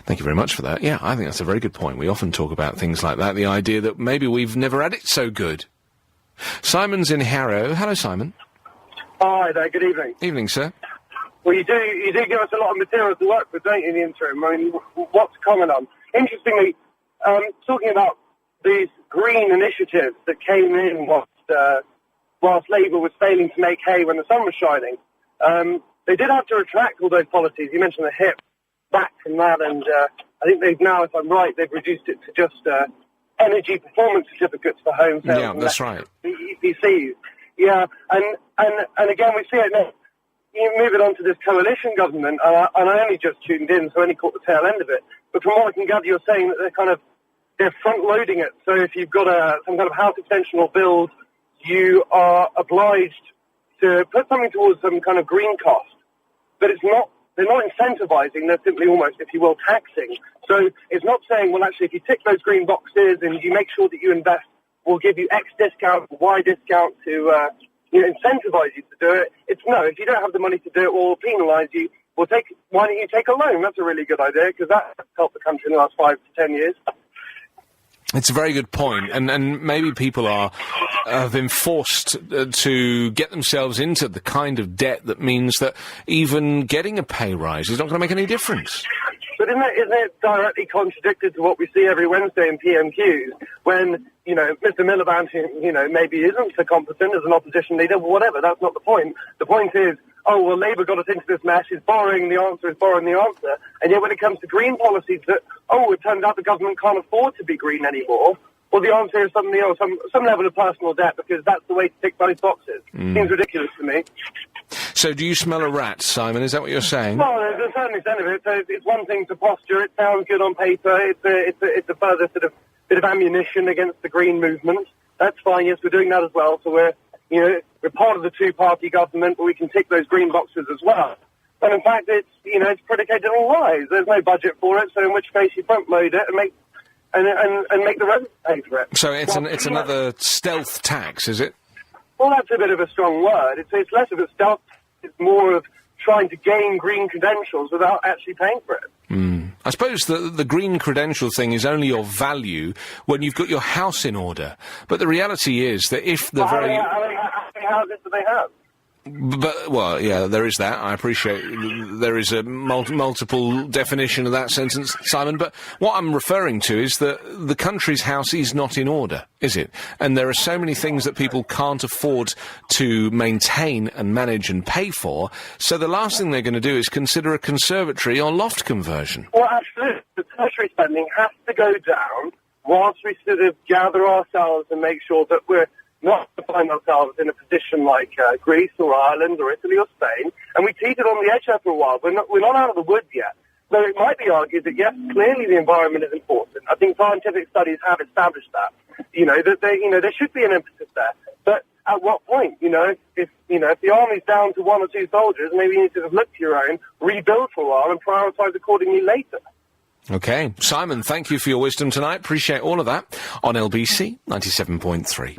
Thank you very much for that. Yeah, I think that's a very good point. We often talk about things like that, the idea that maybe we've never had it so good. Simon's in Harrow. Hello, Simon. Hi there, good evening. Evening, sir. Well, you do give us a lot of material to work with, don't you, in the interim? I mean, what's comment on? Interestingly, talking about these green initiatives that came in whilst Labour was failing to make hay when the sun was shining, they did have to retract all those policies. You mentioned the HIP, back from that, and I think they've now, if I'm right, they've reduced it to just energy performance certificates for home sales. Yeah, that's right. The EPCs. Yeah, and again, we see it now. You move it on to this coalition government, and I only just tuned in, so I only caught the tail end of it. But from what I can gather, you're saying that they're front-loading it. So if you've got some kind of house extension or build, you are obliged to put something towards some kind of green cost. But they're not incentivizing, they're simply almost, if you will, taxing. So it's not saying, well, actually, if you tick those green boxes and you make sure that you invest, we'll give you X discount, Y discount to incentivize you to do it. It's no, if you don't have the money to do it, we'll penalise you. Why don't you take a loan? That's a really good idea, because that's helped the country in the last 5 to 10 years. It's a very good point, and maybe people have been forced to get themselves into the kind of debt that means that even getting a pay rise is not going to make any difference. But isn't it directly contradicted to what we see every Wednesday in PMQs when, Mr. Miliband, who, maybe isn't so competent as an opposition leader, whatever, that's not the point. The point is, Labour got us into this mess, is borrowing the answer, and yet when it comes to green policies that, it turns out the government can't afford to be green anymore, well, the answer is something else, some level of personal debt, because that's the way to tick both boxes. Seems ridiculous to me. So do you smell a rat, Simon? Is that what you're saying? Well, there's a certain extent of it. So it's one thing to posture. It sounds good on paper. It's a further sort of bit of ammunition against the green movement. That's fine. Yes, we're doing that as well. So we're part of the two-party government, but we can tick those green boxes as well. But in fact, it's predicated on lies. There's no budget for it. So in which case you front load it and make the residents pay for it. So it's another stealth tax, is it? Well, that's a bit of a strong word. It's less of a stealth. It's more of trying to gain green credentials without actually paying for it. I suppose the green credential thing is only of value when you've got your house in order. But the reality is that if the How many houses do they have? But, well, yeah, there is that. I appreciate there is a multiple definition of that sentence, Simon. But what I'm referring to is that the country's house is not in order, is it? And there are so many things that people can't afford to maintain and manage and pay for. So the last thing they're going to do is consider a conservatory or loft conversion. Well, absolutely. The tertiary spending has to go down whilst we sort of gather ourselves and make sure that we're not to find ourselves in a position like Greece or Ireland or Italy or Spain, and we teetered on the edge there for a while. We're not out of the woods yet. So it might be argued that, yes, clearly the environment is important. I think scientific studies have established that. That there should be an emphasis there. But at what point? If the army's down to 1 or 2 soldiers, maybe you need to look to your own, rebuild for a while, and prioritise accordingly later. Okay. Simon, thank you for your wisdom tonight. Appreciate all of that on LBC 97.3.